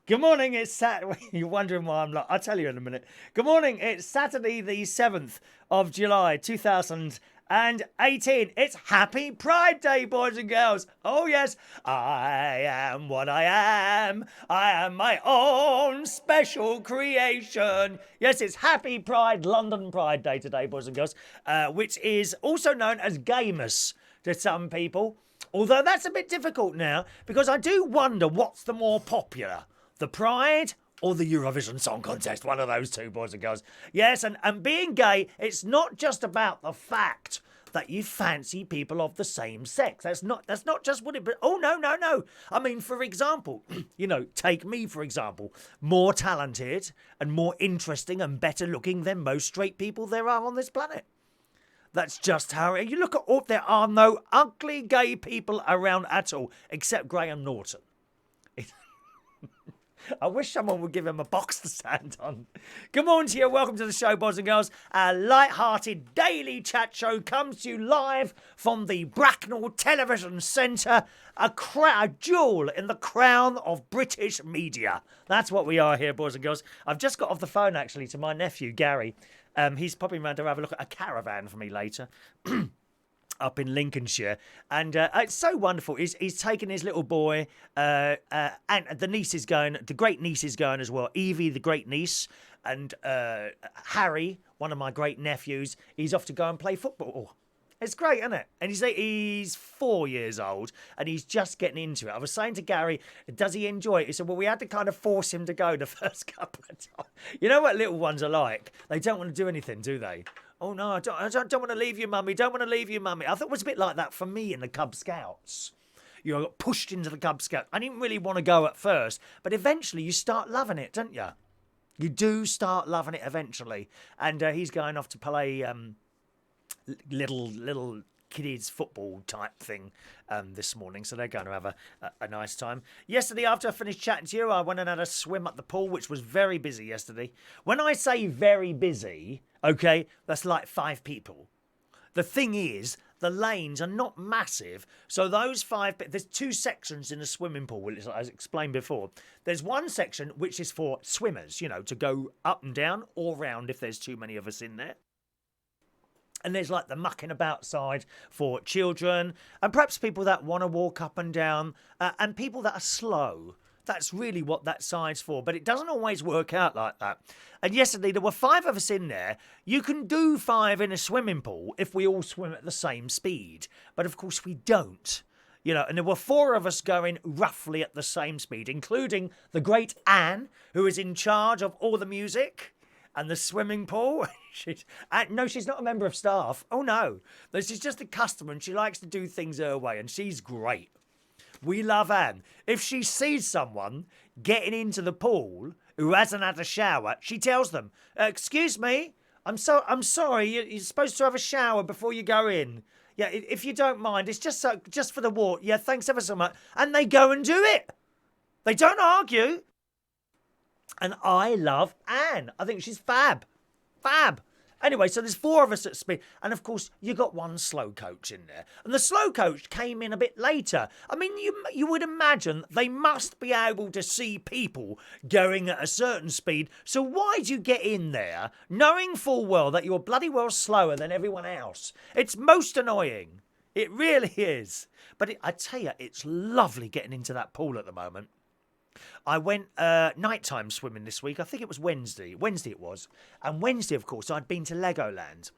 Good morning, it's Saturday. You're wondering why I'm like, I'll tell you in a minute. Good morning, it's Saturday, the 7th of July, 2018. It's Happy Pride Day, boys and girls. Oh, yes, I am what I am. I am my own special creation. Yes, it's Happy Pride, London Pride Day today, boys and girls, which is also known as Gamus to some people. Although that's a bit difficult now because I do wonder what's the more popular, the Pride or the Eurovision Song Contest. One of those two, boys and girls. Yes, and being gay, it's not just about the fact that you fancy people of the same sex. That's not just what it. But oh no. I mean, for example, take me for example, more talented and more interesting and better looking than most straight people there are on this planet. That's just how you look at all. There are no ugly gay people around at all, except Graham Norton. I wish someone would give him a box to stand on. Good morning to you. Welcome to the show, boys and girls. A light-hearted daily chat show comes to you live from the Bracknell Television Centre, a jewel in the crown of British media. That's what we are here, boys and girls. I've just got off the phone, actually, to my nephew, Gary. He's popping round to have a look at a caravan for me later. Up in Lincolnshire, and it's so wonderful. He's taken his little boy, and the niece is going. The great niece is going as well. Evie, the great niece, and Harry, one of my great nephews. He's off to go and play football. It's great, isn't it? And he's 4 years old, and he's just getting into it. I was saying to Gary, does he enjoy it? He said, well, we had to kind of force him to go the first couple of times. You know what little ones are like? They don't want to do anything, do they? Oh, no, I don't want to leave you, Mummy. Don't want to leave you, Mummy. I thought it was a bit like that for me in the Cub Scouts. You got pushed into the Cub Scouts. I didn't really want to go at first, but eventually you start loving it, don't you? You do start loving it eventually. And he's going off to play little kiddies football type thing this morning, so they're going to have a nice time. Yesterday, after I finished chatting to you, I went and had a swim at the pool, which was very busy yesterday. When I say very busy, okay, that's like 5 people. The thing is, the lanes are not massive, so those 5, there's 2 sections in the swimming pool, as I explained before. There's one section which is for swimmers, to go up and down or round if there's too many of us in there. And there's like the mucking about side for children and perhaps people that want to walk up and down and people that are slow. That's really what that side's for. But it doesn't always work out like that. And yesterday there were 5 of us in there. You can do 5 in a swimming pool if we all swim at the same speed. But of course we don't. And there were 4 of us going roughly at the same speed, including the great Anne, who is in charge of all the music. And the swimming pool, no, she's not a member of staff. Oh, no. She's just a customer and she likes to do things her way and she's great. We love Anne. If she sees someone getting into the pool who hasn't had a shower, she tells them, excuse me, I'm sorry, you're supposed to have a shower before you go in. Yeah, if you don't mind, it's just for the water. Yeah, thanks ever so much. And they go and do it. They don't argue. And I love Anne. I think she's fab. Fab. Anyway, so there's 4 of us at speed. And of course, you got one slow coach in there. And the slow coach came in a bit later. I mean, you would imagine they must be able to see people going at a certain speed. So why do you get in there knowing full well that you're bloody well slower than everyone else? It's most annoying. It really is. But I tell you, it's lovely getting into that pool at the moment. I went nighttime swimming this week. I think it was Wednesday. Wednesday it was. And Wednesday, of course, I'd been to Legoland.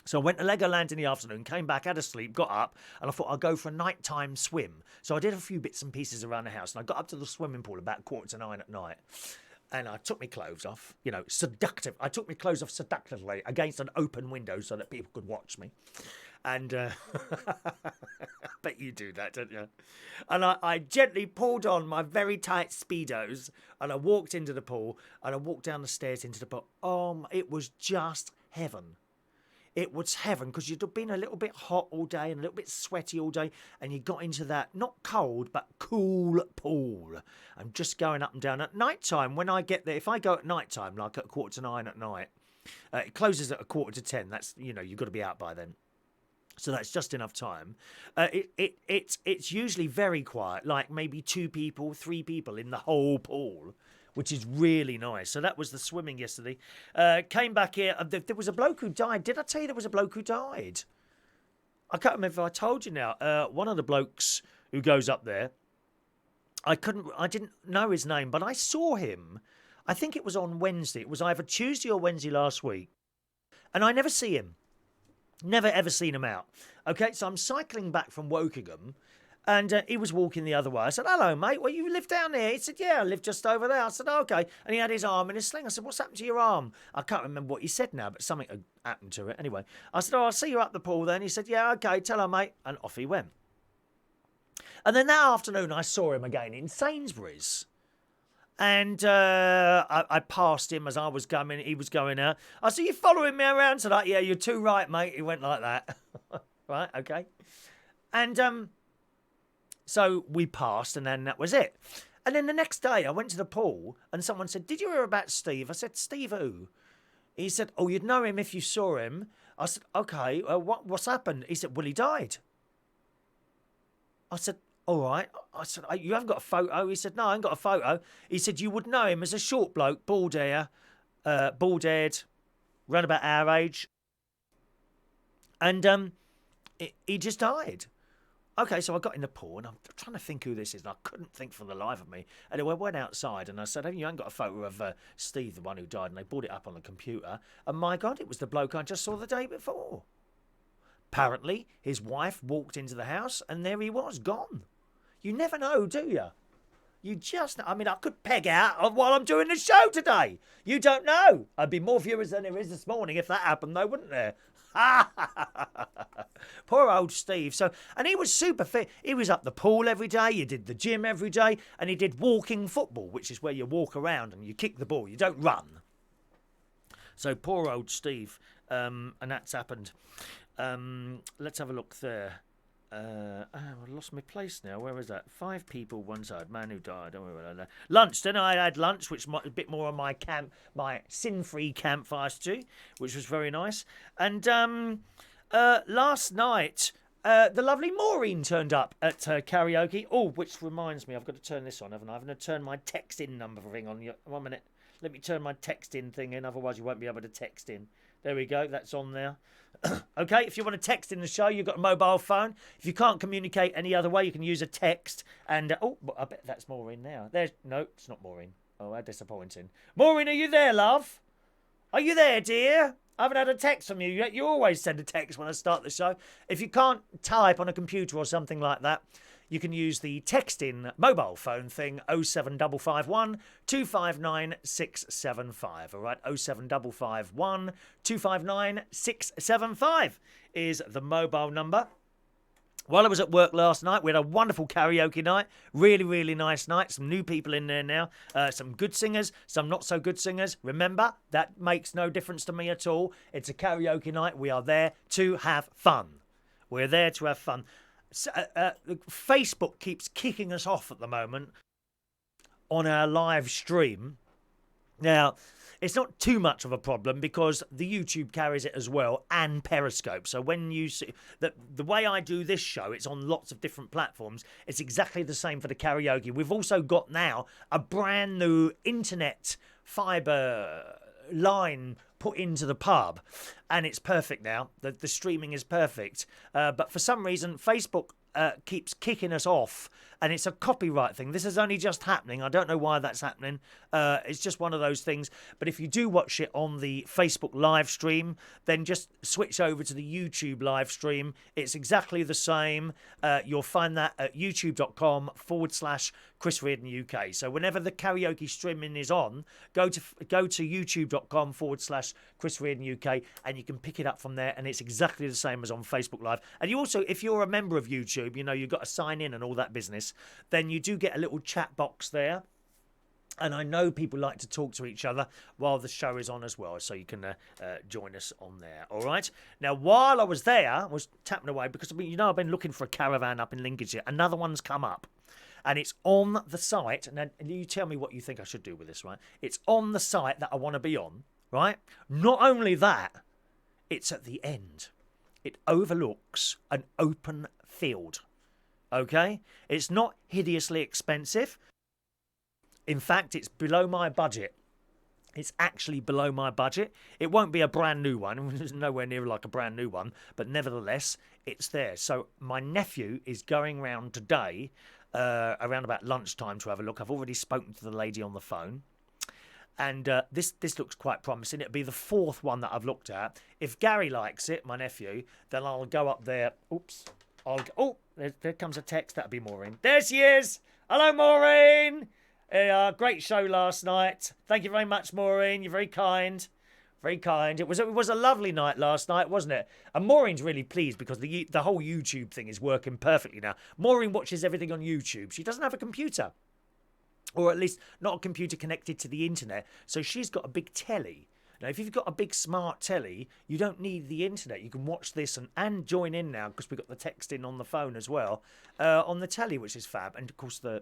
So I went to Legoland in the afternoon, came back, had a sleep, got up, and I thought I'd go for a nighttime swim. So I did a few bits and pieces around the house, and I got up to the swimming pool about 8:45 at night. And I took my clothes off, seductive. I took my clothes off seductively against an open window so that people could watch me. And I bet you do that, don't you? And I gently pulled on my very tight Speedos and I walked into the pool and I walked down the stairs into the pool. It was just heaven. It was heaven because you'd been a little bit hot all day and a little bit sweaty all day and you got into that, not cold, but cool pool. I'm just going up and down. At night time, when I get there, if I go at night time, like at 8:45 at night, it closes at 9:45. That's, you've got to be out by then. So that's just enough time. It's usually very quiet, like maybe 2 people, 3 people in the whole pool, which is really nice. So that was the swimming yesterday. Came back here. There was a bloke who died. Did I tell you there was a bloke who died? I can't remember if I told you now. One of the blokes who goes up there, I didn't know his name, but I saw him. I think it was on Wednesday. It was either Tuesday or Wednesday last week. And I never see him. Never ever seen him out. Okay, so I'm cycling back from Wokingham, and he was walking the other way. I said, "Hello, mate. Well, you live down there?" He said, "Yeah, I live just over there." I said, "Oh, okay." And he had his arm in a sling. I said, "What's happened to your arm?" I can't remember what he said now, but something had happened to it. Anyway, I said, "Oh, I'll see you up the pool then." He said, "Yeah, okay, tell her, mate." And off he went. And then that afternoon, I saw him again in Sainsbury's. And I passed him as I was coming. He was going out. I said, "You following me around?" So like, "Yeah, you're too right, mate." He went like that. Right, okay. And so we passed, and then that was it. And then the next day, I went to the pool, and someone said, "Did you hear about Steve?" I said, "Steve who?" He said, "Oh, you'd know him if you saw him." I said, "Okay, what's happened?" He said, "Well, he died." I said, "All right." I said, "You haven't got a photo?" He said, "No, I haven't got a photo." He said, "You would know him as a short bloke, bald-haired, round about our age." And he just died. Okay, so I got in the pool, and I'm trying to think who this is, and I couldn't think for the life of me. Anyway, I went outside, and I said, "Hey, you haven't got a photo of Steve, the one who died?" And they brought it up on the computer, and my God, it was the bloke I just saw the day before. Apparently, his wife walked into the house, and there he was, gone. You never know, do you? You just, I mean, I could peg out while I'm doing the show today. You don't know. I'd be more viewers than there is this morning if that happened, though, wouldn't there? Poor old Steve. So, and he was super fit. He was up the pool every day. He did the gym every day, and he did walking football, which is where you walk around and you kick the ball. You don't run. So poor old Steve, and that's happened. Let's have a look there. I lost my place now. Where was that? 5 people, one side. Man who died. Don't worry about that. Lunch. Then I had lunch, which might a bit more on my my sin-free campfire stew, which was very nice. And last night, the lovely Maureen turned up at karaoke. Oh, which reminds me, I've got to turn this on, haven't I? I'm going to turn my text-in number thing on. 1 minute. Let me turn my text-in thing in, otherwise you won't be able to text in. There we go. That's on there. Okay, if you want to text in the show, you've got a mobile phone. If you can't communicate any other way, you can use a text. And, oh, I bet that's Maureen now. No, it's not Maureen. Oh, how disappointing. Maureen, are you there, love? Are you there, dear? I haven't had a text from you yet. You always send a text when I start the show. If you can't type on a computer or something like that, you can use the text-in mobile phone thing, 07551 259 675. All right, 07551 259 675 is the mobile number. While I was at work last night, we had a wonderful karaoke night. Really, really nice night. Some new people in there now. Some good singers, some not so good singers. Remember, that makes no difference to me at all. It's a karaoke night. We are there to have fun. We're there to have fun. Facebook keeps kicking us off at the moment on our live stream. Now, it's not too much of a problem because the YouTube carries it as well, and Periscope. So when you see the way I do this show, it's on lots of different platforms. It's exactly the same for the karaoke. We've also got now a brand new internet fibre line put into the pub, and it's perfect now. The streaming is perfect, but for some reason Facebook keeps kicking us off, and it's a copyright thing. This is only just happening. I don't know why that's happening. It's just one of those things. But if you do watch it on the Facebook live stream, then just switch over to the YouTube live stream. It's exactly the same. You'll find that at youtube.com/Chris Reardon UK. So whenever the karaoke streaming is on, go to youtube.com/Chris Reardon UK, and you can pick it up from there, and it's exactly the same as on Facebook Live. And you also, if you're a member of YouTube, you know, you've got to sign in and all that business, then you do get a little chat box there. And I know people like to talk to each other while the show is on as well, so you can join us on there. All right. Now, while I was there, I was tapping away because I've been looking for a caravan up in Lincolnshire. Another one's come up, and it's on the site. And you tell me what you think I should do with this, right? It's on the site that I want to be on, right? Not only that, it's at the end. It overlooks an open field. Okay? It's not hideously expensive. In fact, it's below my budget. It's actually below my budget. It won't be a brand new one. It's nowhere near like a brand new one. But nevertheless, it's there. So my nephew is going round today, around about lunchtime, to have a look. I've already spoken to the lady on the phone. And this looks quite promising. It'll be the fourth one that I've looked at. If Gary likes it, my nephew, then I'll go up there. Oops. There comes a text. That'll be Maureen. There she is. Hello, Maureen. Great show last night. Thank you very much, Maureen. You're very kind. Very kind. It was a lovely night last night, wasn't it? And Maureen's really pleased because the whole YouTube thing is working perfectly now. Maureen watches everything on YouTube. She doesn't have a computer. Or at least not a computer connected to the internet. So she's got a big telly. Now, if you've got a big smart telly, you don't need the internet. You can watch this and join in now because we've got the text in on the phone as well on the telly, which is fab. And of course, the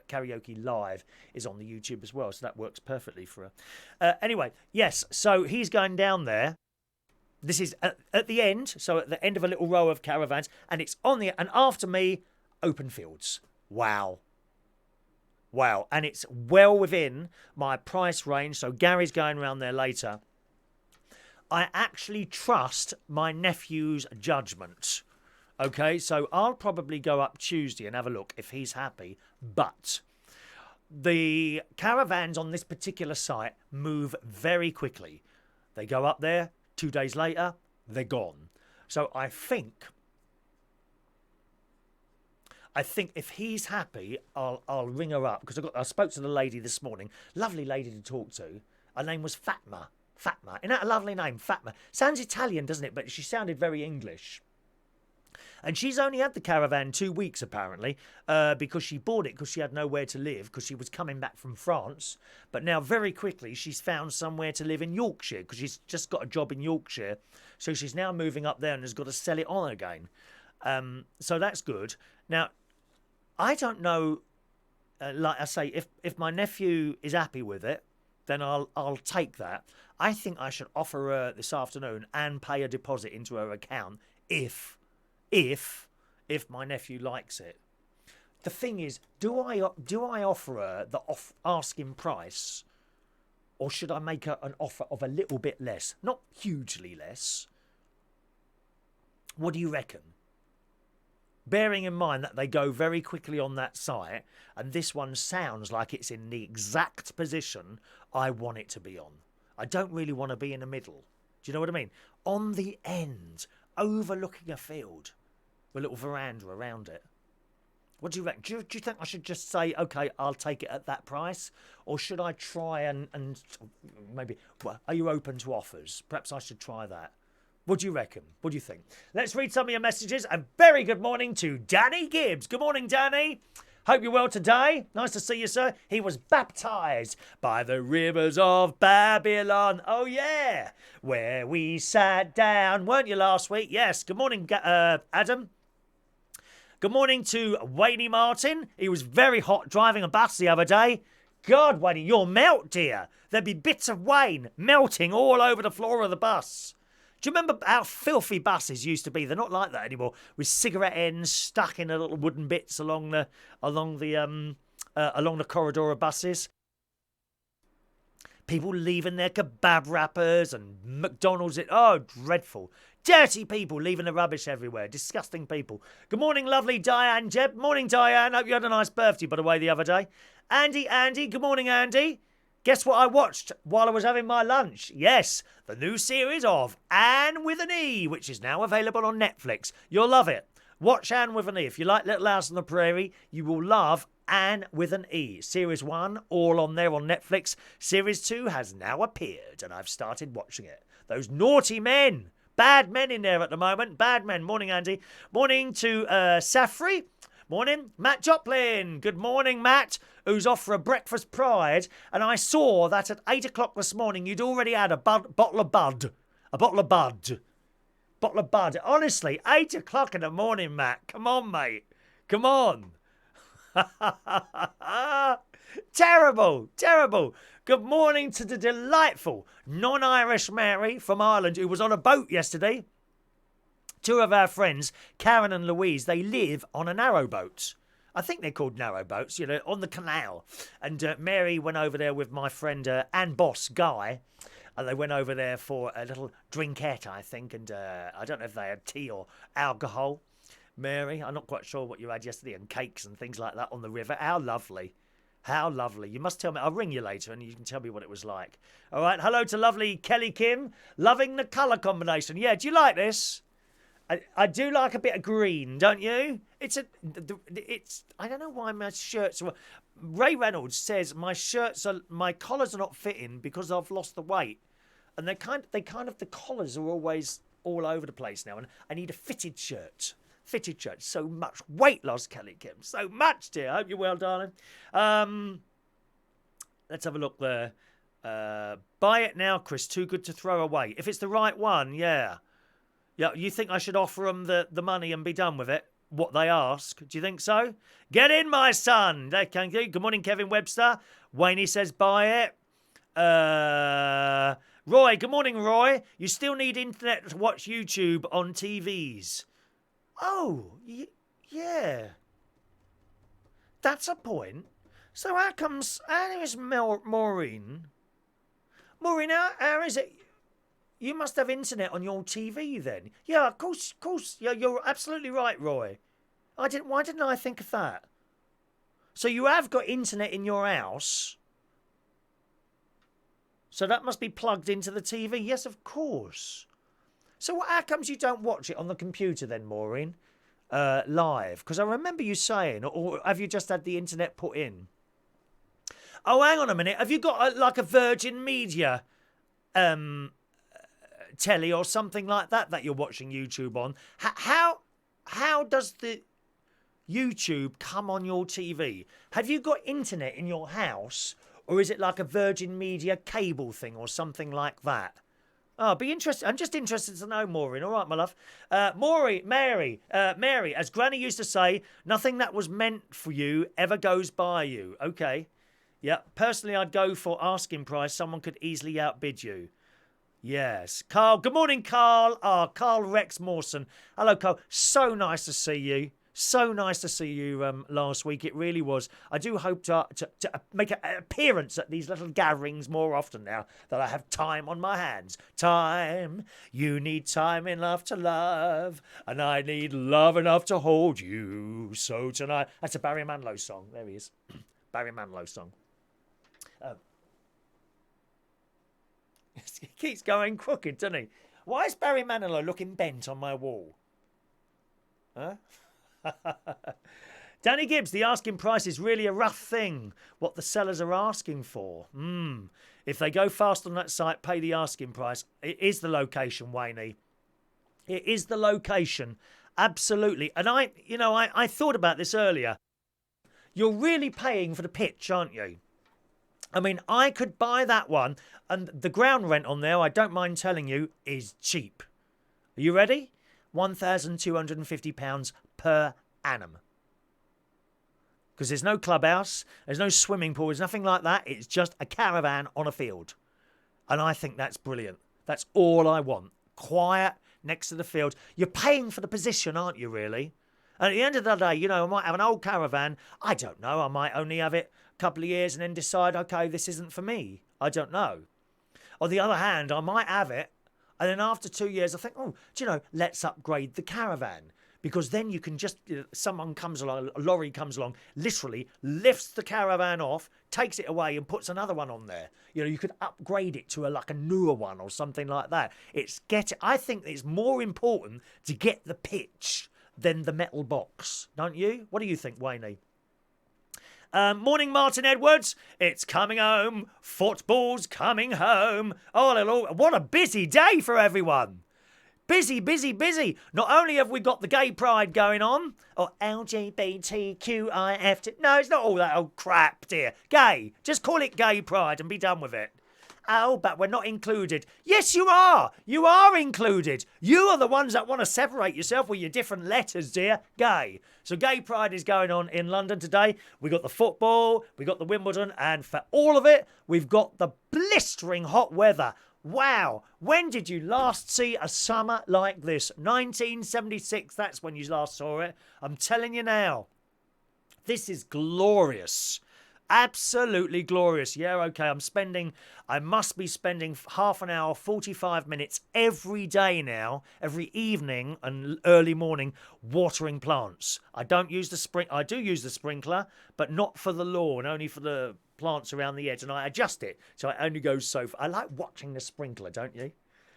karaoke live is on the YouTube as well, so that works perfectly for her. Anyway, yes. So he's going down there. This is at the end, so at the end of a little row of caravans, and it's on the and after me, open fields. Wow. Wow, and it's well within my price range, so Gary's going around there later. I actually trust my nephew's judgment. Okay, so I'll probably go up Tuesday and have a look if he's happy, but the caravans on this particular site move very quickly. They go up there, 2 days later, they're gone. So I think if he's happy, I'll ring her up because I spoke to the lady this morning. Lovely lady to talk to. Her name was Fatma. Fatma. Isn't that a lovely name? Fatma. Sounds Italian, doesn't it? But she sounded very English. And she's only had the caravan 2 weeks, apparently, because she bought it because she had nowhere to live because she was coming back from France. But now, very quickly, she's found somewhere to live in Yorkshire because she's just got a job in Yorkshire. So she's now moving up there and has got to sell it on again. So that's good. Now, I don't know, like I say, if my nephew is happy with it, then I'll take that. I think I should offer her this afternoon and pay a deposit into her account if my nephew likes it. The thing is, do I offer her the asking price, or should I make her an offer of a little bit less, not hugely less? What do you reckon? Bearing in mind that they go very quickly on that site, and this one sounds like it's in the exact position I want it to be on. I don't really want to be in the middle. Do you know what I mean? On the end, overlooking a field, with a little veranda around it. What do you reckon? Do you think I should just say, okay, I'll take it at that price? Or should I try and maybe, well, are you open to offers? Perhaps I should try that. What do you reckon? What do you think? Let's read some of your messages. A very good morning to Danny Gibbs. Good morning, Danny. Hope you're well today. Nice to see you, sir. He was baptised by the rivers of Babylon. Oh, yeah. Where we sat down. Weren't you last week? Yes. Good morning, Adam. Good morning to Wayne Martin. He was very hot driving a bus the other day. God, Wayne, you'll melt, dear. There'd be bits of Wayne melting all over the floor of the bus. Do you remember how filthy buses used to be? They're not like that anymore. With cigarette ends stuck in the little wooden bits along the corridor of buses. People leaving their kebab wrappers and McDonald's. Oh, dreadful. Dirty people leaving the rubbish everywhere. Disgusting people. Good morning, lovely Diane Jeb. Morning, Diane. Hope you had a nice birthday, by the way, the other day. Andy. Good morning, Andy. Guess what I watched while I was having my lunch? Yes, the new series of Anne with an E, which is now available on Netflix. You'll love it. Watch Anne with an E. If you like Little House on the Prairie, you will love Anne with an E. Series 1, all on there on Netflix. Series 2 has now appeared, and I've started watching it. Those naughty men. Bad men in there at the moment. Bad men. Morning, Andy. Morning to Safri. Morning, Matt Joplin. Good morning, Matt, who's off for a breakfast pride. And I saw that at 8 o'clock this morning, you'd already had a bottle of Bud. A bottle of Bud. Bottle of Bud. Honestly, 8 o'clock in the morning, Matt. Come on, mate. Come on. Terrible. Good morning to the delightful non-Irish Mary from Ireland who was on a boat yesterday. Two of our friends, Karen and Louise, they live on a narrowboat. I think they're called narrowboats, on the canal. And Mary went over there with my friend and boss, Guy. And they went over there for a little drinkette, I think. And I don't know if they had tea or alcohol. Mary, I'm not quite sure what you had yesterday, and cakes and things like that on the river. How lovely. How lovely. You must tell me. I'll ring you later and you can tell me what it was like. All right. Hello to lovely Kelly Kim. Loving the colour combination. Yeah, do you like this? I do like a bit of green, don't you? I don't know why my shirts are... Ray Reynolds says my collars are not fitting because I've lost the weight. And the collars are always all over the place now. And I need a fitted shirt. Fitted shirt. So much weight loss, Kelly Kim. So much, dear. Hope you're well, darling. Let's have a look there. Buy it now, Chris. Too good to throw away. If it's the right one, yeah. Yeah, you think I should offer them the money and be done with it? What they ask? Do you think so? Get in, my son. Thank you. Good morning, Kevin Webster. Wayne says buy it. Roy, good morning, Roy. You still need internet to watch YouTube on TVs. Oh, yeah. That's a point. So how is Maureen? Maureen, how is it? You must have internet on your TV then. Yeah, of course. Yeah, you're absolutely right, Roy. Why didn't I think of that? So you have got internet in your house. So that must be plugged into the TV. Yes, of course. So how comes you don't watch it on the computer then, Maureen? Live? Because I remember you saying, or have you just had the internet put in? Oh, hang on a minute. Have you got like a Virgin Media telly or something like that you're watching YouTube on? How does the YouTube come on your TV? Have you got internet in your house, or is it like a Virgin Media cable thing or something like that? Oh, be interested. I'm just interested to know, Maureen. All right, my love. Mary, as Granny used to say, nothing that was meant for you ever goes by you. Okay. Yeah. Personally, I'd go for asking price. Someone could easily outbid you. Yes. Carl. Good morning, Carl. Carl Rex Mawson. Hello, Carl. So nice to see you. So nice to see you last week. It really was. I do hope to make an appearance at these little gatherings more often now that I have time on my hands. Time. You need time enough to love, and I need love enough to hold you. So tonight. That's a Barry Manilow song. There he is. Barry Manilow song. He keeps going crooked, doesn't he? Why is Barry Manilow looking bent on my wall? Huh? Danny Gibbs, the asking price is really a rough thing. What the sellers are asking for. If they go fast on that site, pay the asking price. It is the location, Wayne. It is the location. Absolutely. And I thought about this earlier. You're really paying for the pitch, aren't you? I mean, I could buy that one, and the ground rent on there, I don't mind telling you, is cheap. Are you ready? £1,250 per annum. Because there's no clubhouse, there's no swimming pool, there's nothing like that. It's just a caravan on a field. And I think that's brilliant. That's all I want. Quiet, next to the field. You're paying for the position, aren't you, really? And at the end of the day, I might have an old caravan. I don't know. I might only have it a couple of years and then decide, okay, this isn't for me. I don't know. On the other hand, I might have it, and then after 2 years, I think, let's upgrade the caravan. Because then you can just, someone comes along, a lorry comes along, literally lifts the caravan off, takes it away and puts another one on there. You could upgrade it to a newer one or something like that. I think it's more important to get the pitch than the metal box, don't you? What do you think, Wayne? Morning, Martin Edwards. It's coming home. Football's coming home. Oh, what a busy day for everyone. Busy, busy, busy. Not only have we got the gay pride going on, or LGBTQIF. No, it's not all that old crap, dear. Gay. Just call it gay pride and be done with it. Oh, but we're not included. Yes, you are. You are included. You are the ones that want to separate yourself with your different letters, dear. Gay. So gay pride is going on in London today. We got the football, we got the Wimbledon, and for all of it, we've got the blistering hot weather. Wow. When did you last see a summer like this? 1976, that's when you last saw it. I'm telling you now. This is glorious. Absolutely glorious. Yeah, okay, I must be spending half an hour, 45 minutes every day now, every evening and early morning, watering plants. I do use the sprinkler, but not for the lawn, only for the plants around the edge, and I adjust it so it only goes so far. I like watching the sprinkler, don't you?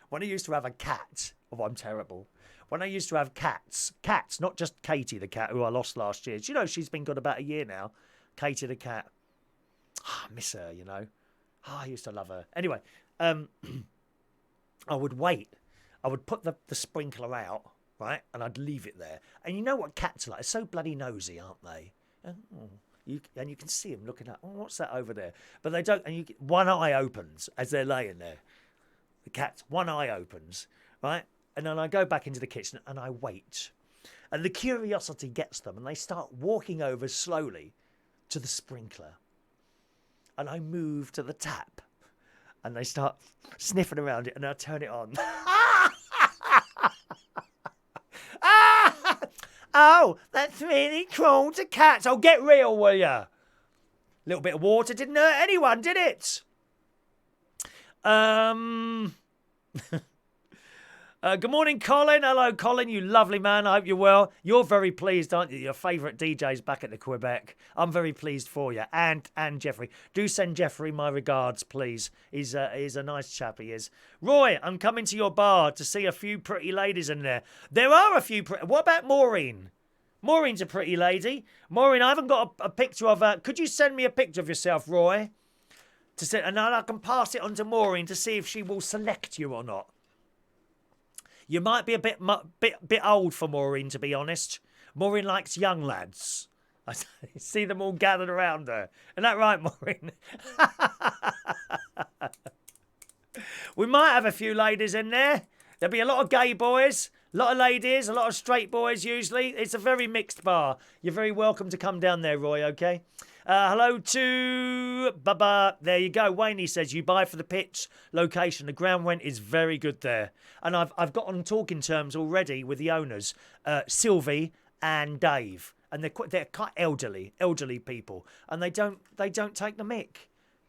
When I used to have a cat, oh, I'm terrible. When I used to have cats, not just Katie the cat who I lost last year. Do you know she's been good about a year now? Katie the cat. Oh, I miss her, you know. Oh, I used to love her. Anyway, I would wait. I would put the sprinkler out, right? And I'd leave it there. And you know what cats are like? They're so bloody nosy, aren't they? Oh, you can see them looking at, oh, what's that over there? But they don't, and one eye opens as they're laying there. The cat's one eye opens, right? And then I go back into the kitchen and I wait. And the curiosity gets them and they start walking over slowly to the sprinkler. And I move to the tap and they start sniffing around it and I turn it on. Oh, that's really cruel to cats. Oh, get real, will you? A little bit of water didn't hurt anyone, did it? Good morning, Colin. Hello, Colin, you lovely man. I hope you're well. You're very pleased, aren't you? Your favourite DJ's back at the Quebec. I'm very pleased for you. And Jeffrey. Do send Jeffrey my regards, please. He's a nice chap, he is. Roy, I'm coming to your bar to see a few pretty ladies in there. There are a few pretty... What about Maureen? Maureen's a pretty lady. Maureen, I haven't got a picture of her. Could you send me a picture of yourself, Roy? And then I can pass it on to Maureen to see if she will select you or not. You might be a bit old for Maureen, to be honest. Maureen likes young lads. I see them all gathered around her. Isn't that right, Maureen? We might have a few ladies in there. There'll be a lot of gay boys, a lot of ladies, a lot of straight boys usually. It's a very mixed bar. You're very welcome to come down there, Roy, okay? Hello to Baba. There you go. Wayne says you buy for the pitch location. The ground rent is very good there, and I've got on talking terms already with the owners, Sylvie and Dave, and they're quite elderly people, and they don't take the mick.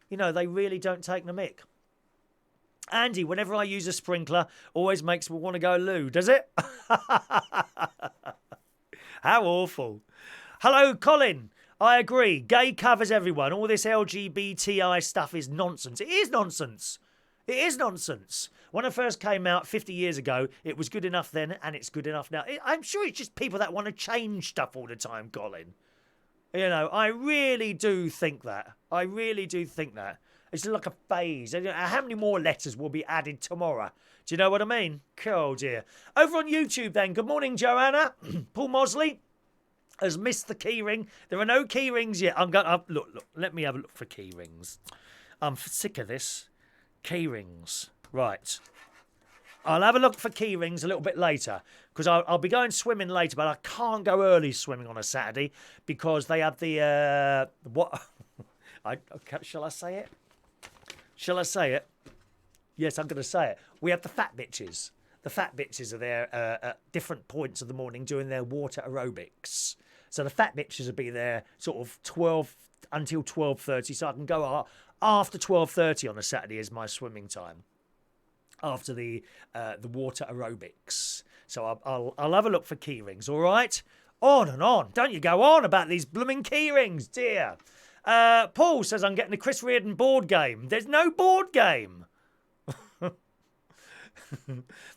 You know, they really don't take the mick. Andy, whenever I use a sprinkler, always makes me want to go loo. Does it? How awful. Hello, Colin. I agree. Gay covers everyone. All this LGBTI stuff is nonsense. It is nonsense. It is nonsense. When it first came out 50 years ago, it was good enough then and it's good enough now. I'm sure it's just people that want to change stuff all the time, Colin. You know, I really do think that. I really do think that. It's like a phase. How many more letters will be added tomorrow? Do you know what I mean? Oh, dear. Over on YouTube then. Good morning, Joanna. Paul Mosley has missed the keyring. There are no keyrings yet. Look. Let me have a look for keyrings. I'm sick of this. Keyrings. Right. I'll have a look for keyrings a little bit later because I'll be going swimming later, but I can't go early swimming on a Saturday because they have the what? Shall I say it? Shall I say it? Yes, I'm going to say it. We have the fat bitches. The fat bitches are there at different points of the morning doing their water aerobics. So the fat bitches will be there sort of 12 until 12:30. So I can go after 12:30 on a Saturday is my swimming time. After the water aerobics. So I'll have a look for keyrings, all right? On and on. Don't you go on about these blooming keyrings, dear. Paul says I'm getting the Chris Reardon board game. There's no board game.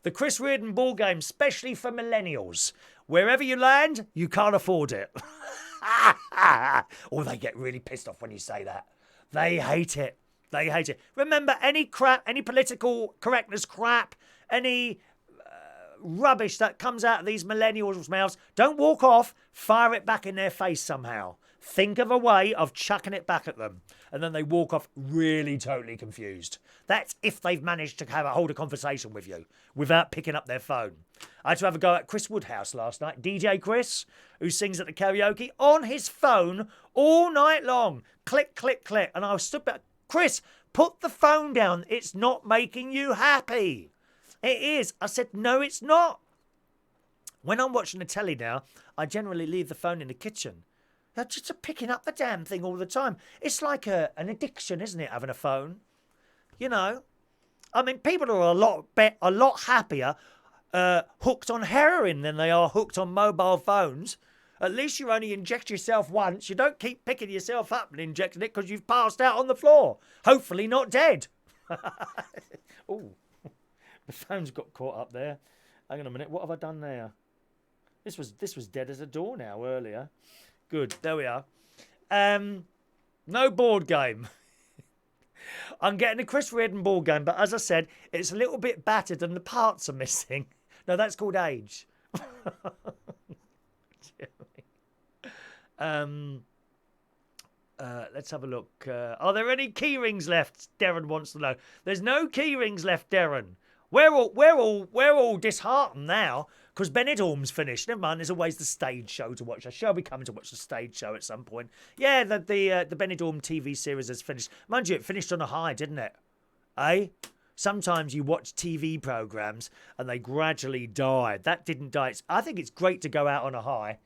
The Chris Reardon board game, specially for millennials. Wherever you land, you can't afford it. Or they get really pissed off when you say that. They hate it. They hate it. Remember, any crap, any political correctness crap, any rubbish that comes out of these millennials' mouths, don't walk off, fire it back in their face somehow. Think of a way of chucking it back at them. And then they walk off really totally confused. That's if they've managed to hold a conversation with you without picking up their phone. I had to have a go at Chris Woodhouse last night. DJ Chris, who sings at the karaoke, on his phone all night long. Click, click, click. And I was stood back. Chris, Put the phone down. It's not making you happy. It is. I said, no, it's not. When I'm watching the telly now, I generally leave the phone in the kitchen. They're just picking up the damn thing all the time. It's like an addiction, isn't it, having a phone? You know? I mean, people are a lot happier hooked on heroin than they are hooked on mobile phones. At least you only inject yourself once. You don't keep picking yourself up and injecting it because you've passed out on the floor. Hopefully not dead. Oh, the phone's got caught up there. Hang on a minute. What have I done there? This was dead as a door now earlier. Good. There we are. No board game. I'm getting a Chris Reardon board game, but as I said, it's a little bit battered and the parts are missing. No, that's called age. Let's have a look. Are there any key rings left? Darren wants to know. There's no key rings left, Darren. We're all disheartened now because Benidorm's finished. Never mind, there's always the stage show to watch. I shall be coming to watch the stage show at some point. Yeah, the Benidorm TV series has finished. Mind you, it finished on a high, didn't it? Eh? Sometimes you watch TV programmes and they gradually die. That didn't die. I think it's great to go out on a high.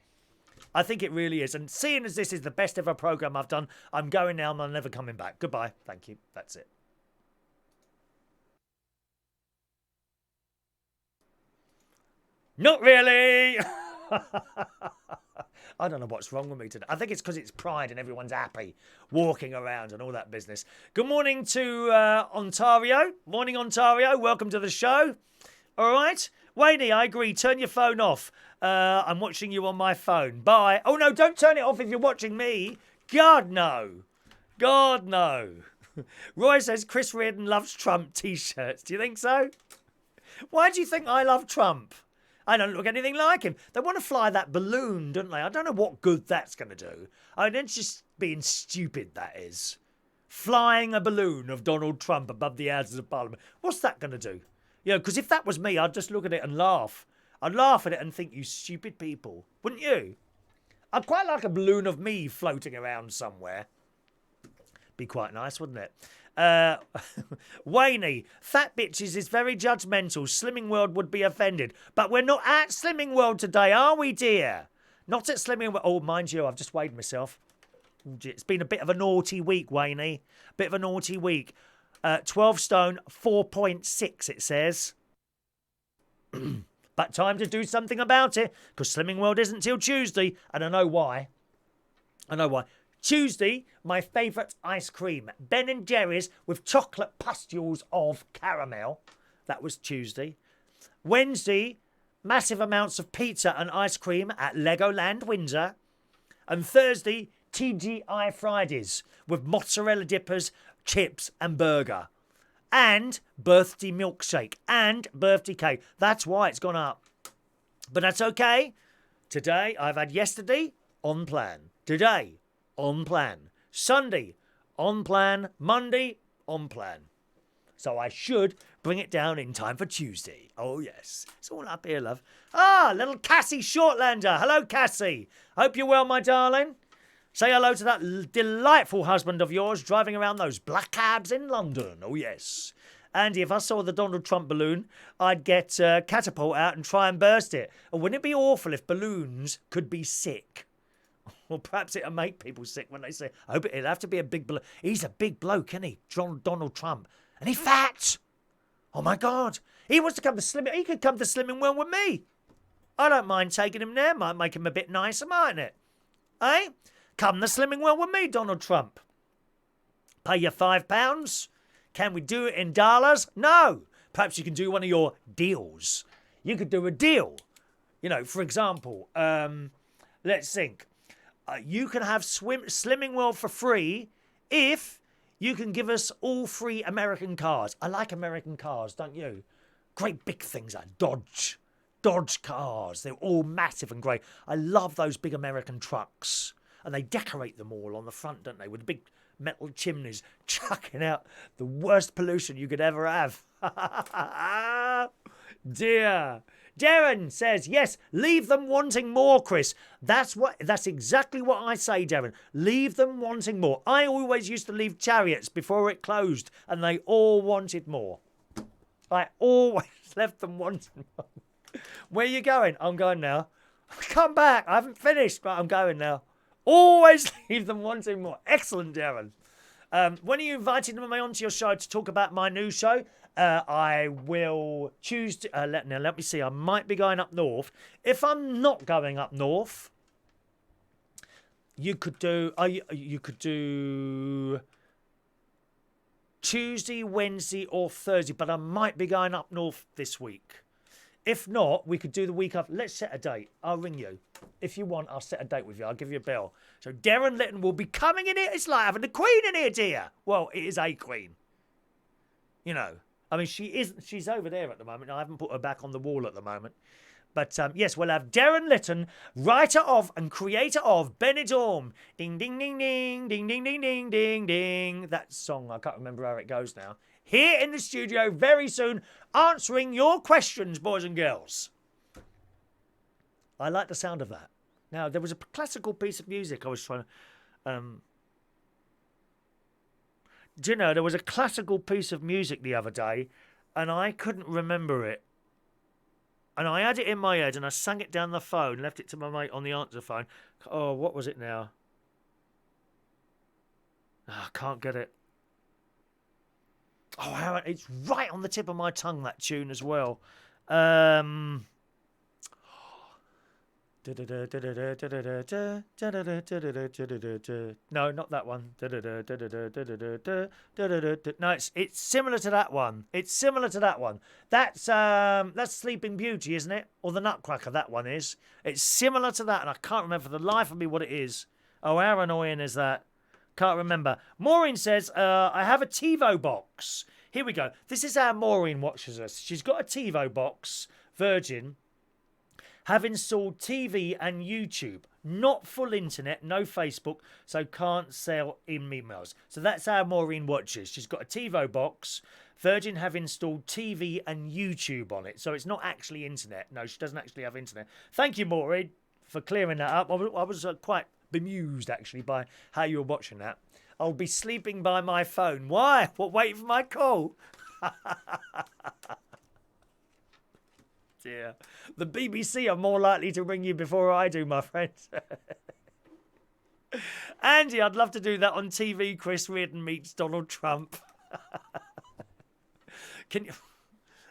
I think it really is. And seeing as this is the best ever programme I've done, I'm going now and I'm never coming back. Goodbye. Thank you. That's it. Not really. I don't know what's wrong with me today. I think it's because it's Pride and everyone's happy, walking around and all that business. Good morning to Ontario. Morning, Ontario. Welcome to the show. All right. Wayne, I agree. Turn your phone off. I'm watching you on my phone. Bye. Oh, no, don't turn it off if you're watching me. God, no. God, no. Roy says Chris Reardon loves Trump T-shirts. Do you think so? Why do you think I love Trump? I don't look anything like him. They want to fly that balloon, don't they? I don't know what good that's going to do. I mean, it's just being stupid, that is. Flying a balloon of Donald Trump above the Houses of Parliament. What's that going to do? You know, because if that was me, I'd just look at it and laugh. I'd laugh at it and think, you stupid people. Wouldn't you? I'd quite like a balloon of me floating around somewhere. Be quite nice, wouldn't it? Wayne, fat bitches is very judgmental. Slimming World would be offended. But we're not at Slimming World today, are we, dear? Not at Slimming World. Oh, mind you, I've just weighed myself. It's been a bit of a naughty week, Wayne. Bit of a naughty week. 12 stone, 4.6, it says. But time to do something about it, because Slimming World isn't till Tuesday, and I know why. Tuesday, my favourite ice cream, Ben & Jerry's with chocolate pustules of caramel. That was Tuesday. Wednesday, massive amounts of pizza and ice cream at Legoland Windsor. And Thursday, TGI Fridays with mozzarella dippers, chips and burger. And birthday milkshake and birthday cake. That's why it's gone up. But that's okay. Today, I've had yesterday on plan. Today, on plan. Sunday, on plan. Monday, on plan. So I should bring it down in time for Tuesday. Oh, yes. It's all up here, love. Ah, little Cassie Shortlander. Hello, Cassie. Hope you're well, my darling. Say hello to that delightful husband of yours driving around those black cabs in London. Oh, yes. Andy, if I saw the Donald Trump balloon, I'd get Catapult out and try and burst it. And wouldn't it be awful if balloons could be sick? Well, perhaps it'll make people sick when they say, I hope it'll have to be a big balloon. He's a big bloke, isn't he? Donald Trump. And he's fat. Oh, my God. He wants to come to Slimming. He could come to Slimming World with me. I don't mind taking him there. Might make him a bit nicer, mightn't it? Eh? Come to Slimming World with me, Donald Trump. Pay you £5. Can we do it in dollars? No. Perhaps you can do one of your deals. You could do a deal. You know, for example, let's think. You can have Slimming World for free if you can give us all free American cars. I like American cars, don't you? Great big things like Dodge cars. They're all massive and great. I love those big American trucks. And they decorate them all on the front, don't they? With big metal chimneys chucking out the worst pollution you could ever have. Dear Darren says, yes, leave them wanting more, Chris. That's exactly what I say, Darren. Leave them wanting more. I always used to leave Chariots before it closed, and they all wanted more. I always left them wanting more. Where are you going? I'm going now. Come back. I haven't finished, but I'm going now. Always leave them wanting more. Excellent, Darren. When are you inviting me onto your show to talk about my new show? I will choose to... let me see. I might be going up north. If I'm not going up north, you could do Tuesday, Wednesday or Thursday, but I might be going up north this week. If not, we could do the week after. Let's set a date. I'll ring you. If you want, I'll set a date with you. I'll give you a bell. So Darren Litton will be coming in here. It's like having the Queen in here, dear. Well, it is a Queen. You know. I mean, she's over there at the moment. I haven't put her back on the wall at the moment. But, yes, we'll have Darren Litton, writer of and creator of Benidorm. Ding, ding, ding, ding, ding, ding, ding, ding, ding, ding. That song, I can't remember how it goes now. Here in the studio very soon, answering your questions, boys and girls. I like the sound of that. Now, there was a classical piece of music I was trying to... do you know, there was a classical piece of music the other day, and I couldn't remember it. And I had it in my head, and I sang it down the phone, left it to my mate on the answer phone. Oh, what was it now? Oh, I can't get it. Oh, it's right on the tip of my tongue, that tune as well. No, not that one. No, it's similar to that one. It's similar to that one. That's Sleeping Beauty, isn't it? Or the Nutcracker, that one is. It's similar to that, and I can't remember for the life of me what it is. Oh, how annoying is that? Can't remember. Maureen says, I have a TiVo box. Here we go. This is how Maureen watches us. She's got a TiVo box, Virgin. Have installed TV and YouTube. Not full internet, no Facebook, so can't sell emails. So that's how Maureen watches. She's got a TiVo box. Virgin have installed TV and YouTube on it. So it's not actually internet. No, she doesn't actually have internet. Thank you, Maureen, for clearing that up. I was quite bemused, actually, by how you were watching that. I'll be sleeping by my phone. Why? What, waiting for my call? Dear. The BBC are more likely to ring you before I do, my friends. Andy, I'd love to do that on TV. Chris Reardon meets Donald Trump. Can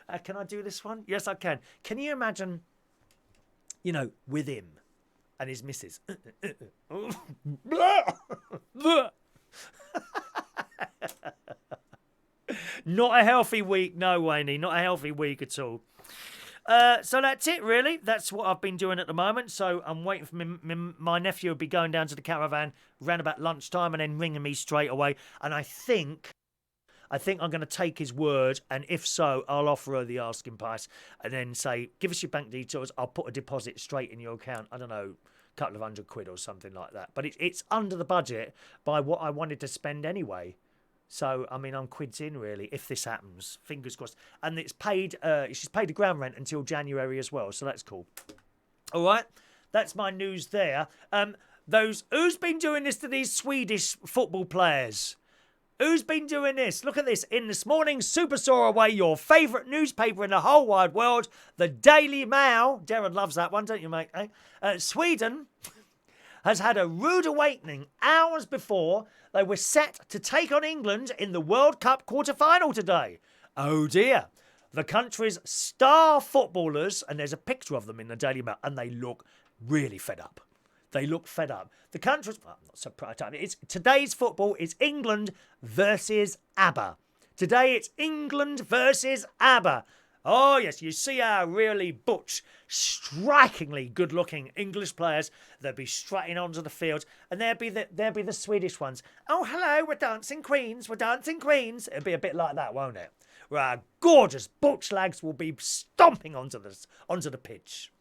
I do this one? Yes, I can. Can you imagine, with him and his missus? Not a healthy week, no, Wayne. Not a healthy week at all. So that's it, really. That's what I've been doing at the moment. So I'm waiting for my nephew will be going down to the caravan around about lunchtime and then ringing me straight away. And I think I'm going to take his word. And if so, I'll offer her the asking price and then say, give us your bank details. I'll put a deposit straight in your account. I don't know, a couple of £100 or something like that. But it's under the budget by what I wanted to spend anyway. So, I mean, I'm quids in, really, if this happens. Fingers crossed. And it's paid, she's paid the ground rent until January as well, so that's cool. All right, that's my news there. Who's been doing this to these Swedish football players? Who's been doing this? Look at this. In this morning's Super Saw Away, your favourite newspaper in the whole wide world, the Daily Mail. Darren loves that one, don't you, mate? Sweden has had a rude awakening hours before they were set to take on England in the World Cup quarter-final today. Oh dear. The country's star footballers, and there's a picture of them in the Daily Mail, and they look really fed up. They look fed up. The country's... Well, I'm not surprised. Today's football is England versus ABBA. Today it's England versus ABBA. Oh, yes, you see our really butch, strikingly good-looking English players. They'll be strutting onto the field, and there'll be the Swedish ones. Oh, hello, we're dancing queens, we're dancing queens. It'll be a bit like that, won't it? Where our gorgeous butch lags will be stomping onto the pitch.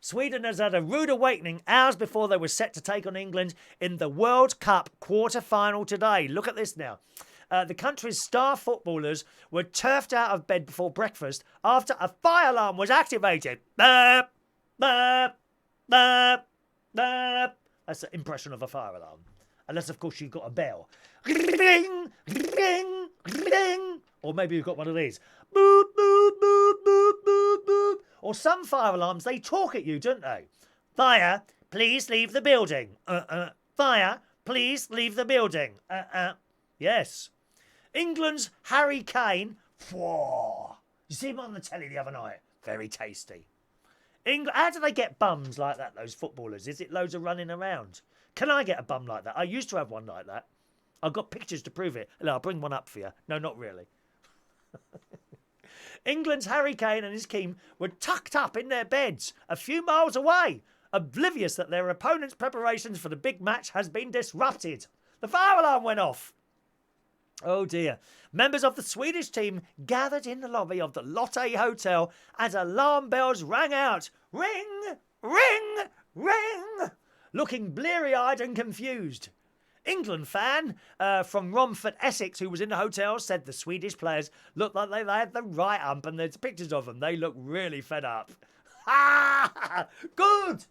Sweden has had a rude awakening hours before they were set to take on England in the World Cup quarter-final today. Look at this now. the country's star footballers were turfed out of bed before breakfast after a fire alarm was activated. Burp, burp, burp, burp. That's the impression of a fire alarm. Unless, of course, you've got a bell. Ring, ring, ring. Or maybe you've got one of these. Boop, boop, boop, boop, boop, boop. Or some fire alarms, they talk at you, don't they? Fire, please leave the building. Fire, please leave the building. Yes. England's Harry Kane. Whoa. You see him on the telly the other night? Very tasty. How do they get bums like that, those footballers? Is it loads of running around? Can I get a bum like that? I used to have one like that. I've got pictures to prove it. I'll bring one up for you. No, not really. England's Harry Kane and his team were tucked up in their beds a few miles away, oblivious that their opponent's preparations for the big match has been disrupted. The fire alarm went off. Oh dear. Members of the Swedish team gathered in the lobby of the Lotte Hotel as alarm bells rang out. Ring, ring, ring. Looking bleary-eyed and confused. England fan from Romford, Essex, who was in the hotel, said the Swedish players looked like they had the right hump, and there's pictures of them. They look really fed up. Ha! Good!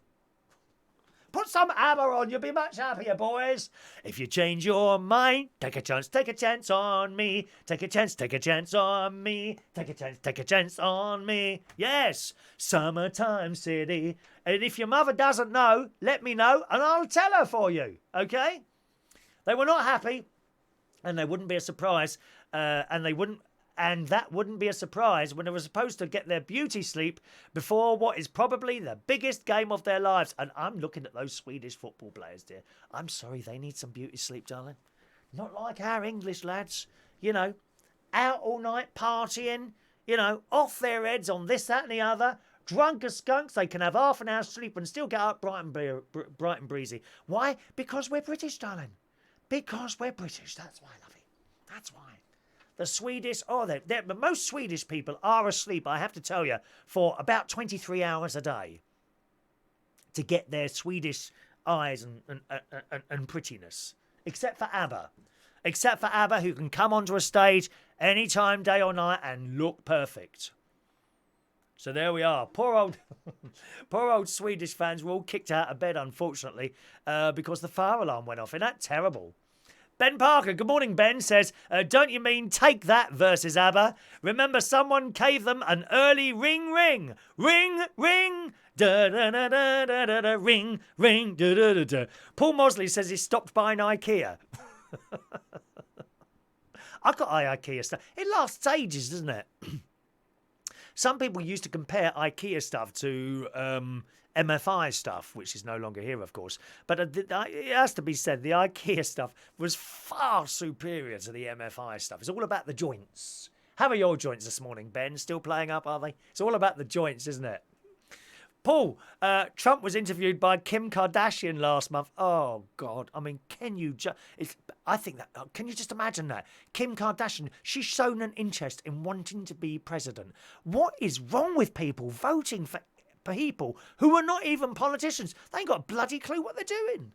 Put some ABBA on, you'll be much happier, boys. If you change your mind, take a chance on me. Take a chance on me. Take a chance on me. Yes, summertime city. And if your mother doesn't know, let me know and I'll tell her for you, okay? They were not happy, and they wouldn't be a surprise, and that wouldn't be a surprise when they were supposed to get their beauty sleep before what is probably the biggest game of their lives. And I'm looking at those Swedish football players, dear. I'm sorry, they need some beauty sleep, darling. Not like our English lads, you know, out all night partying, you know, off their heads on this, that and the other. Drunk as skunks, they can have half an hour's sleep and still get up bright and breezy. Why? Because we're British, darling. Because we're British. That's why, lovey. That's why. The Swedish, most Swedish people are asleep, I have to tell you, for about 23 hours a day to get their Swedish eyes and prettiness. Except for ABBA. Except for ABBA, who can come onto a stage any time, day or night, and look perfect. So there we are. Poor old Swedish fans were all kicked out of bed, unfortunately, because the fire alarm went off. Isn't that terrible? Ben Parker, good morning, Ben, says, don't you mean Take That versus ABBA? Remember someone gave them an early ring, ring, ring, ring, da-da-da-da-da-da, ring, ring, da-da-da-da. Paul Mosley says he stopped buying IKEA. I've got IKEA stuff. It lasts ages, doesn't it? Some people used to compare IKEA stuff to MFI stuff, which is no longer here, of course. But it has to be said, the IKEA stuff was far superior to the MFI stuff. It's all about the joints. How are your joints this morning, Ben? Still playing up, are they? It's all about the joints, isn't it? Paul, Trump was interviewed by Kim Kardashian last month. Oh, God. I mean, can you just... Can you just imagine that? Kim Kardashian, she's shown an interest in wanting to be president. What is wrong with people voting for people who are not even politicians? They ain't got a bloody clue what they're doing.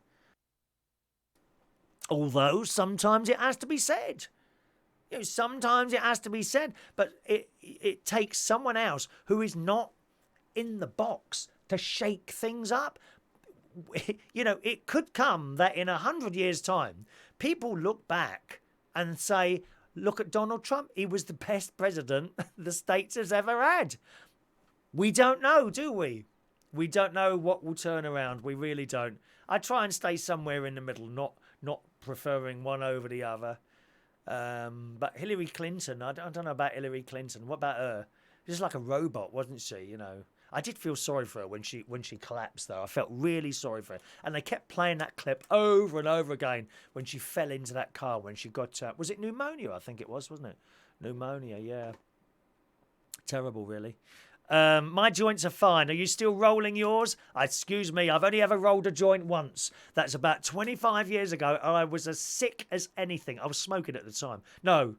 Although, sometimes it has to be said. You know, sometimes it has to be said. But it takes someone else who is not in the box to shake things up. You know, it could come that in 100 years' time, people look back and say, look at Donald Trump. He was the best president the States has ever had. We don't know, do we? We don't know what will turn around. We really don't. I try and stay somewhere in the middle, not preferring one over the other. But Hillary Clinton, I don't know about Hillary Clinton. What about her? Just like a robot, wasn't she? You know, I did feel sorry for her when she collapsed, though. I felt really sorry for her. And they kept playing that clip over and over again when she fell into that car, when she got, was it pneumonia? I think it was, wasn't it? Pneumonia, yeah. Terrible, really. My joints are fine. Are you still rolling yours? Excuse me, I've only ever rolled a joint once. That's about 25 years ago. I was as sick as anything. I was smoking at the time. No,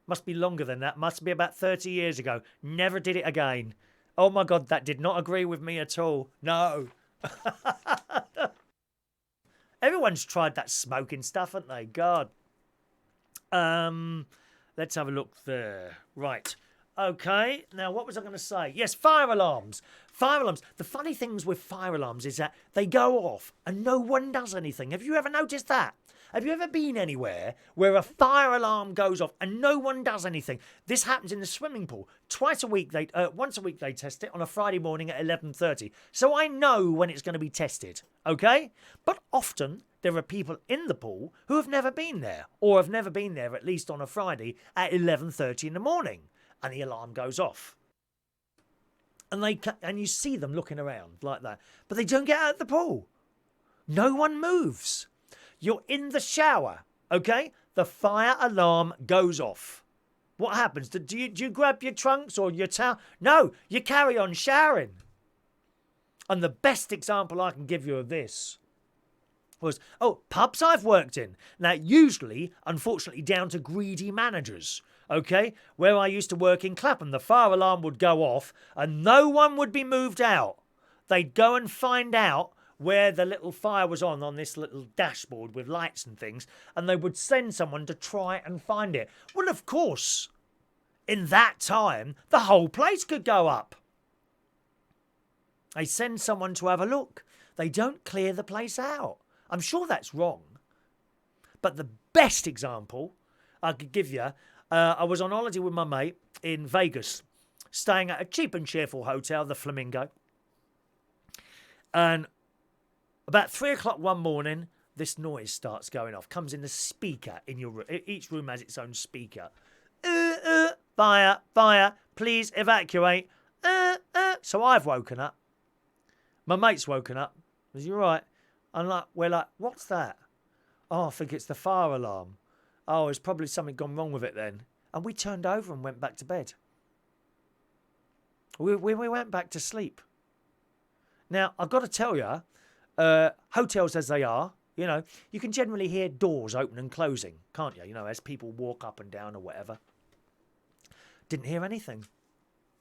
must be longer than that. Must be about 30 years ago. Never did it again. Oh my God, that did not agree with me at all. No. Everyone's tried that smoking stuff, haven't they? God. Let's have a look there. Right. Okay. Now, what was I going to say? Yes, fire alarms. Fire alarms. The funny things with fire alarms is that they go off and no one does anything. Have you ever noticed that? Have you ever been anywhere where a fire alarm goes off and no one does anything? This happens in the swimming pool. Once a week they test it on a Friday morning at 11:30. So I know when it's going to be tested, okay? But often there are people in the pool who have never been there, or have never been there at least on a Friday at 11:30 in the morning, and the alarm goes off. And you see them looking around like that, but they don't get out of the pool. No one moves. You're in the shower, okay? The fire alarm goes off. What happens? Do you grab your trunks or your towel? No, you carry on showering. And the best example I can give you of this was, pubs I've worked in. Now, usually, unfortunately, down to greedy managers, okay? Where I used to work in Clapham, the fire alarm would go off and no one would be moved out. They'd go and find out where the little fire was on this little dashboard with lights and things, and they would send someone to try and find it. Well, of course, in that time, the whole place could go up. They send someone to have a look. They don't clear the place out. I'm sure that's wrong. But the best example I could give you, I was on holiday with my mate in Vegas, staying at a cheap and cheerful hotel, the Flamingo. And about 3 o'clock one morning, this noise starts going off. Comes in the speaker in your room. Each room has its own speaker. Fire, fire, please evacuate. So I've woken up. My mate's woken up. Is you right? And we're like, what's that? Oh, I think it's the fire alarm. Oh, there's probably something gone wrong with it then. And we turned over and went back to bed. We went back to sleep. Now, I've got to tell you, hotels as they are, you can generally hear doors open and closing, can't you? As people walk up and down or whatever. Didn't hear anything.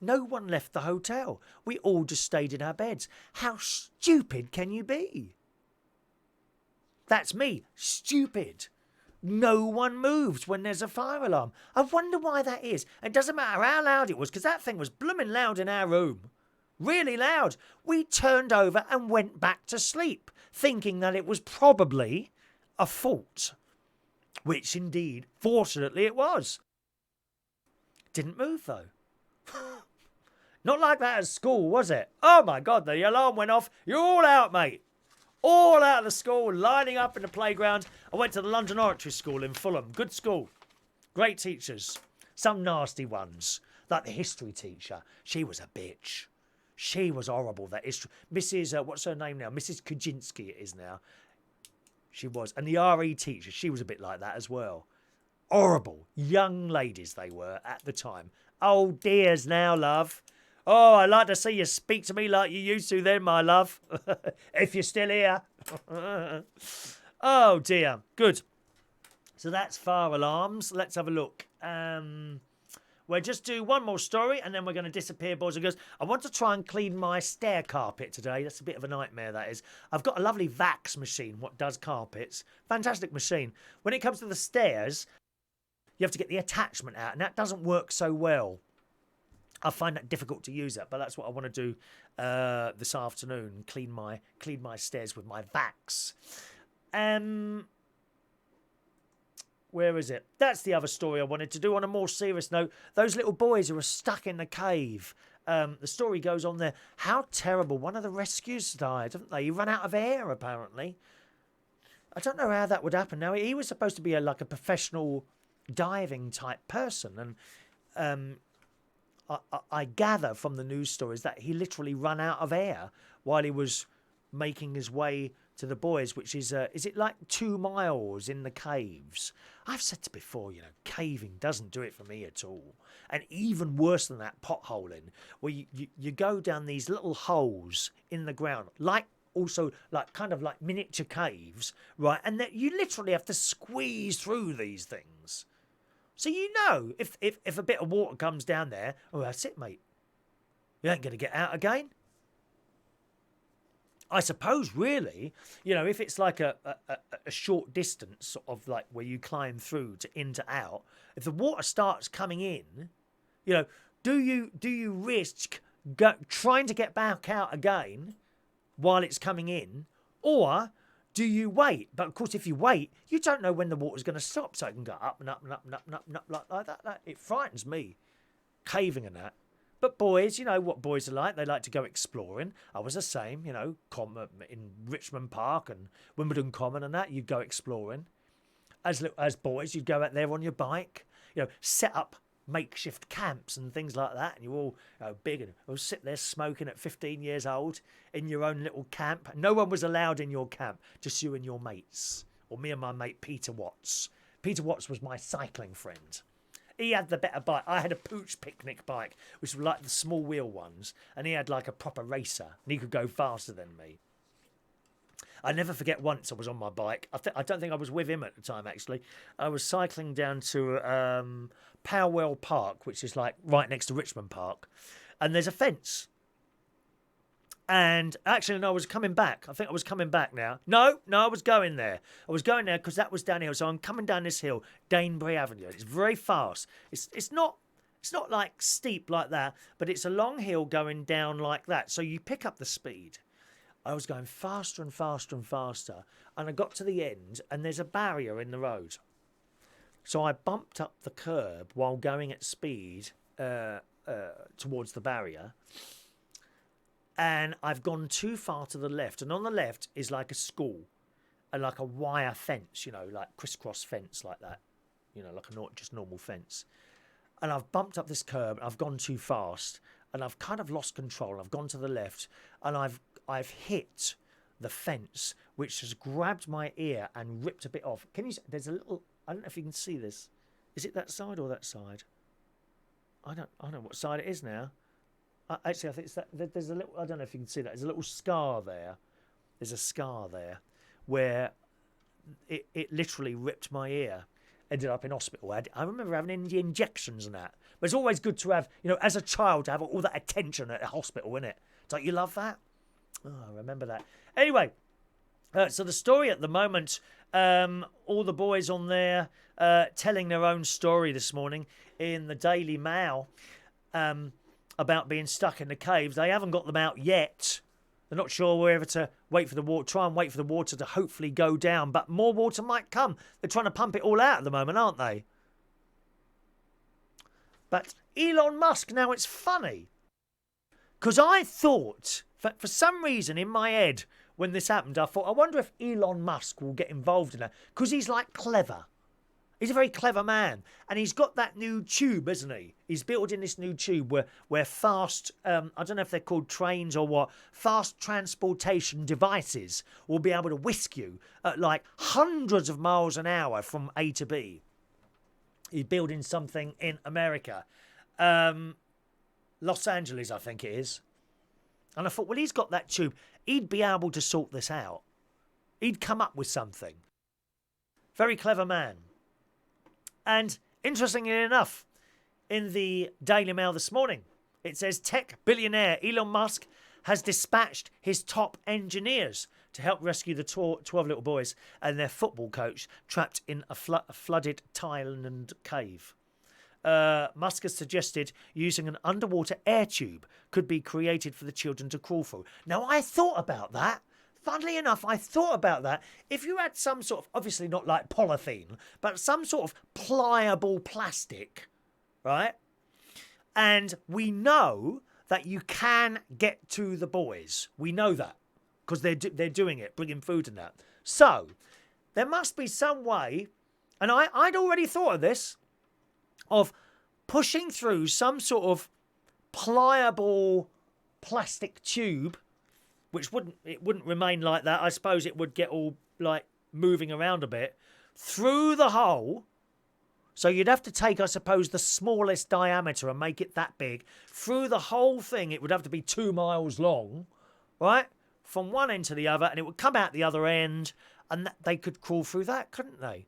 No one left the hotel. We all just stayed in our beds. How stupid can you be? That's me. Stupid. No one moves when there's a fire alarm. I wonder why that is. It doesn't matter how loud it was, because that thing was blooming loud in our room. Really loud. We turned over and went back to sleep, thinking that it was probably a fault. Which indeed, fortunately, it was. Didn't move though. Not like that at school, was it? Oh my God, the alarm went off. You're all out, mate. All out of the school, lining up in the playground. I went to the London Oratory School in Fulham. Good school. Great teachers. Some nasty ones. Like the history teacher. She was a bitch. She was horrible, that history. Mrs. What's her name now? Mrs. Kaczynski it is now. She was. And the RE teacher, she was a bit like that as well. Horrible. Young ladies they were at the time. Old dears now, love. Oh, I'd like to see you speak to me like you used to then, my love. If you're still here. Oh, dear. Good. So that's fire alarms. Let's have a look. We'll just do one more story and then we're going to disappear, boys and girls. I want to try and clean my stair carpet today. That's a bit of a nightmare, that is. I've got a lovely Vax machine, what does carpets. Fantastic machine. When it comes to the stairs, you have to get the attachment out, and that doesn't work so well. I find that difficult to use it, but that's what I want to do this afternoon. Clean my stairs with my Vax. Where is it? That's the other story I wanted to do. On a more serious note, those little boys who are stuck in the cave. The story goes on there. How terrible. One of the rescuers died, haven't they? He ran out of air, apparently. I don't know how that would happen. Now, he was supposed to be like a professional diving type person, and I gather from the news stories that he literally ran out of air while he was making his way to the buoys, which is it like 2 miles in the caves? I've said it before, caving doesn't do it for me at all. And even worse than that, potholing, where you go down these little holes in the ground, kind of like miniature caves, right? And that you literally have to squeeze through these things. So if a bit of water comes down there, oh, that's it, mate. You ain't going to get out again. I suppose, really, if it's like a short distance, sort of like where you climb through to in to out, if the water starts coming in, do you risk trying to get back out again while it's coming in, or do you wait? But of course, if you wait, you don't know when the water's going to stop, so it can go up and up and up and up and up and up like that. It frightens me, caving and that. But boys, you know what boys are like. They like to go exploring. I was the same, in Richmond Park and Wimbledon Common and that. You'd go exploring. As boys, you'd go out there on your bike, set up makeshift camps and things like that. And you're all big and all sit there smoking at 15 years old in your own little camp. No one was allowed in your camp, just you and your mates. Or me and my mate Peter Watts. Peter Watts was my cycling friend. He had the better bike. I had a Pooch picnic bike, which was like the small wheel ones, and he had like a proper racer, and he could go faster than me. I never forget once I was on my bike. I don't think I was with him at the time, actually. I was cycling down to Powell Park, which is like right next to Richmond Park, and there's a fence. And actually, no, I was coming back. I think I was coming back now. No, I was going there. I was going there because that was downhill. So I'm coming down this hill, Danebury Avenue. It's very fast. It's not like steep like that, but it's a long hill going down like that. So you pick up the speed. I was going faster and faster and faster, and I got to the end, and there's a barrier in the road. So I bumped up the curb while going at speed towards the barrier. And I've gone too far to the left. And on the left is like a school and like a wire fence, like crisscross fence like that. Like a just normal fence. And I've bumped up this curb and I've gone too fast. And I've kind of lost control. I've gone to the left and I've hit the fence, which has grabbed my ear and ripped a bit off. There's a little, I don't know if you can see this. Is it that side or that side? I don't know what side it is now. Actually, I think it's that. There's a little. I don't know if you can see that. There's a little scar there. There's a scar there where it literally ripped my ear. Ended up in hospital. I remember having the injections and that. But it's always good to have, as a child, to have all that attention at a hospital, isn't it? Don't you love that? Oh, I remember that. Anyway, so the story at the moment, all the boys on there telling their own story this morning in the Daily Mail. About being stuck in the caves. They haven't got them out yet. They're not sure whether to wait for the water, try and wait for the water to hopefully go down, but more water might come. They're trying to pump it all out at the moment, aren't they? But Elon Musk, now it's funny. Because I thought, for some reason in my head, when this happened, I thought, I wonder if Elon Musk will get involved in that. Because he's like clever. He's a very clever man, and he's got that new tube, hasn't he? He's built in this new tube where fast, I don't know if they're called trains or what, fast transportation devices will be able to whisk you at like hundreds of miles an hour from A to B. He's building something in America. Los Angeles, I think it is. And I thought, well, he's got that tube. He'd be able to sort this out. He'd come up with something. Very clever man. And interestingly enough, in the Daily Mail this morning, it says tech billionaire Elon Musk has dispatched his top engineers to help rescue the 12 little boys and their football coach trapped in a flooded Thailand cave. Musk has suggested using an underwater air tube could be created for the children to crawl through. Now, I thought about that. Funnily enough, I thought about that. If you had some sort of, obviously not like polythene, but some sort of pliable plastic, right? And we know that you can get to the boys. We know that because they're doing it, bringing food and that. So there must be some way, and I'd already thought of this, of pushing through some sort of pliable plastic tube, which wouldn't remain like that. I suppose it would get all like moving around a bit through the hole. So you'd have to take, I suppose, the smallest diameter and make it that big. Through the whole thing, it would have to be 2 miles long, right? From one end to the other, and it would come out the other end, and they could crawl through that, couldn't they?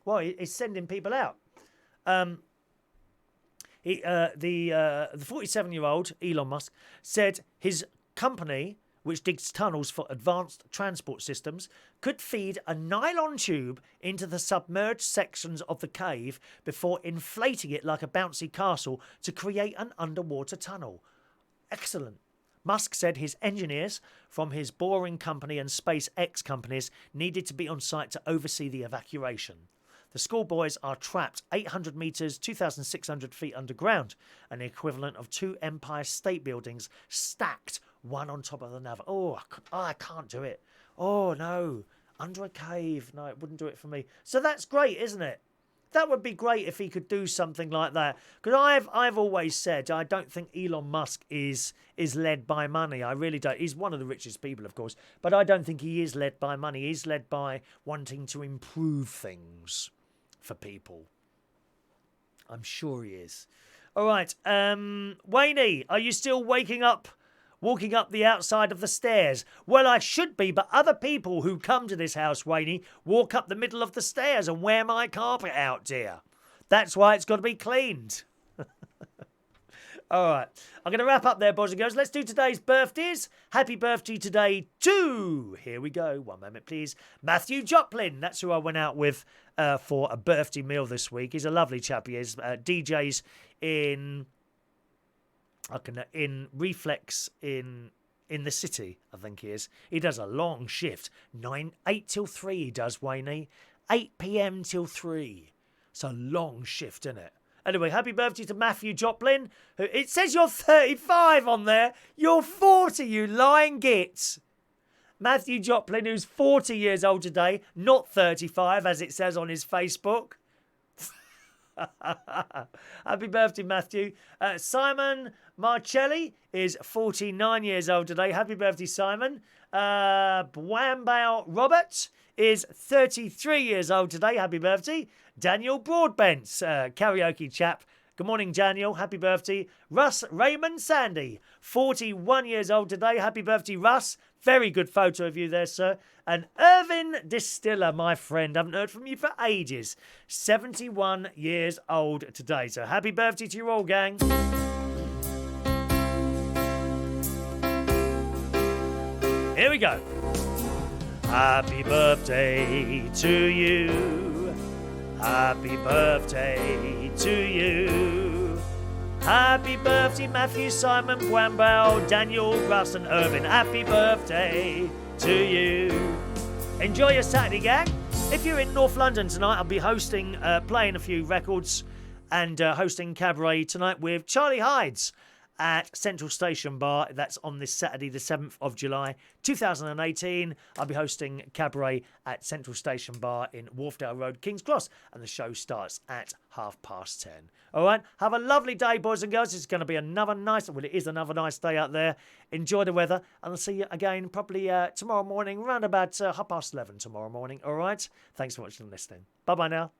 Well, it's sending people out. The 47-year-old Elon Musk said his company which digs tunnels for advanced transport systems, could feed a nylon tube into the submerged sections of the cave before inflating it like a bouncy castle to create an underwater tunnel. Excellent. Musk said his engineers from his boring company and SpaceX companies needed to be on site to oversee the evacuation. The schoolboys are trapped 800 metres, 2,600 feet underground, an equivalent of 2 Empire State Buildings stacked one on top of another. I can't do it. Oh, no. Under a cave. No, it wouldn't do it for me. So that's great, isn't it? That would be great if he could do something like that. Because I've always said I don't think Elon Musk is led by money. I really don't. He's one of the richest people, of course. But I don't think he is led by money. He's led by wanting to improve things for people. I'm sure he is. All right. Wayne, are you still walking up the outside of the stairs? Well, I should be, but other people who come to this house, Wayne, walk up the middle of the stairs and wear my carpet out, dear. That's why it's got to be cleaned. All right. I'm going to wrap up there, boys and girls. Let's do today's birthdays. Happy birthday today to, here we go, one moment, please, Matthew Joplin. That's who I went out with for a birthday meal this week. He's a lovely chap. He is. DJs in Reflex in the city, I think he is. He does a long shift. 8 till 3 he does, Wayne. 8 p.m. till 3. It's a long shift, isn't it? Anyway, happy birthday to Matthew Joplin. It says you're 35 on there. You're 40, you lying git. Matthew Joplin, who's 40 years old today, not 35, as it says on his Facebook. Happy birthday, Matthew. Simon Marcelli is 49 years old today. Happy birthday, Simon. Bwambale Robert is 33 years old today. Happy birthday. Daniel Broadbent, karaoke chap. Good morning, Daniel. Happy birthday. Russ Raymond Sandy, 41 years old today. Happy birthday, Russ. Very good photo of you there, sir. And Irvin Distiller, my friend. Haven't heard from you for ages. 71 years old today. So happy birthday to you all, gang. Here we go. Happy birthday to you. Happy birthday to you. Happy birthday, Matthew, Simon, Bwambale, Daniel, Russ and Irvin. Happy birthday to you. Enjoy your Saturday, gang. If you're in North London tonight, I'll be hosting, playing a few records and hosting cabaret tonight with Charlie Hides at Central Station Bar. That's on this Saturday, the 7th of July, 2018. I'll be hosting cabaret at Central Station Bar in Wharfdale Road, King's Cross, and the show starts at 10:30. All right, have a lovely day, boys and girls. It's going to be another nice, well, it is another nice day out there. Enjoy the weather, and I'll see you again probably tomorrow morning, around about 11:30 tomorrow morning. All right, thanks for watching and listening. Bye-bye now.